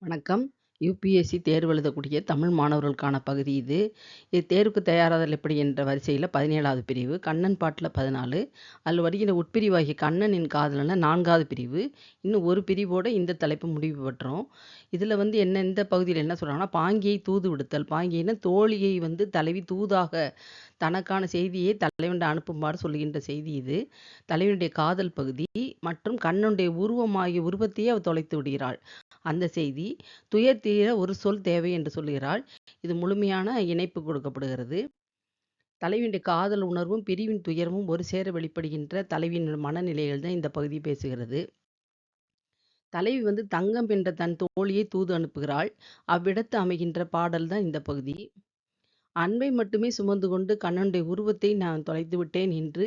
வணக்கம். யுபிஎஸ்சி தேர்வு எழுதக்கூடிய தமிழ் மாணவர்களுக்கான பகுதி இது. இது தேர்வுக்கு தயாராதல் எப்படி என்ற வரிசையில 17வது பிரிவு. கண்ணன் பாட்டுல 14. அதில் வருகிற உட்பிரிவாகிய கண்ணனின் காதலன்ல 4வது பிரிவு. இன்னும் ஒரு பிரிவோட இந்த தலைப்பு முடிவு பெற்றோம். இதில் என்ன இந்த பகுதியில் என்ன சொல்றாங்கன்னா, பாங்கியை தூது விடுத்தல். பாங்கியைன்னா தோழியை தலைவி தூதாக தனக்கான செய்தியை தலைவன்ட அனுப்புமாறு சொல்லுகின்ற செய்தி இது. தலைவனுடைய காதல் பகுதி மற்றும் கண்ணனுடைய உருவமாகிய உருவத்தையே அவள் தொலைத்து விடுகிறாள். அந்த செய்தி. துயர் தீர ஒரு சொல் தேவை என்று சொல்லுகிறாள். இது முழுமையான இணைப்பு கொடுக்கப்படுகிறது. தலைவியுடைய காதல் உணர்வும் பிரிவின் துயரமும் ஒரு சேர வெளிப்படுகின்ற தலைவியின் மனநிலைகள் தான் இந்த பகுதி பேசுகிறது. தலைவி தங்கம் என்ற தன் தோழியை தூது அனுப்புகிறாள். அவ்விடத்து அமைகின்ற பாடல் தான் இந்த பகுதி. அன்பை மட்டுமே சுமந்து கொண்டு கண்ணனுடைய உருவத்தை நான் தொலைத்து விட்டேன் என்று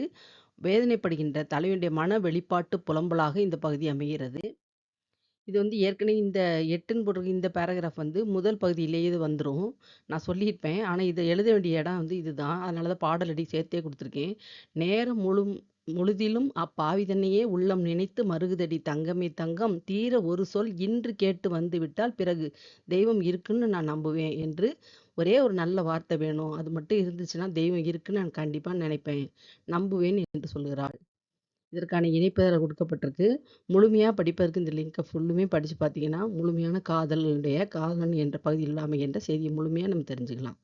வேதனைப்படுகின்ற தலைவியுடைய மன வெளிப்பாட்டு புலம்பலாக இந்த பகுதி அமைகிறது. இது ஏற்கனவே இந்த 8ன்னு போட்டிருக்க இந்த பேராகிராஃப் முதல் பகுதியிலேயே இது வந்துரும். நான் சொல்லியிருப்பேன். ஆனா இத எழுத வேண்டிய இடம் இதுதான். அதனால தான் பாடலடி சேர்த்தே குடுத்துருக்கேன். நேரம் முழுதிலும் அப்பாவி தன்னையே உள்ளம் நினைத்து மருகுதடி தங்கமே தங்கம் தீர ஒரு சொல் இன்று கேட்டு வந்துவிட்டால் பிறகு தெய்வம் இருக்குன்னு நான் நம்புவேன் என்று ஒரே ஒரு நல்ல வார்த்தை வேணும். அது மட்டும் இருந்துச்சுன்னா தெய்வம் இருக்குன்னு நான் கண்டிப்பா நினைப்பேன். நம்புவேன் என்று சொல்லுகிறாள். இதற்கான இணைப்பு அதில் கொடுக்கப்பட்டிருக்கு. முழுமையா படிப்பதற்கு இந்த லிங்கை ஃபுல்லுமே படிச்சு பார்த்தீங்கன்னா, முழுமையான காதலன் என்ற பகுதியில் அமைகின்ற செய்தியை முழுமையா நம்ம தெரிஞ்சுக்கலாம்.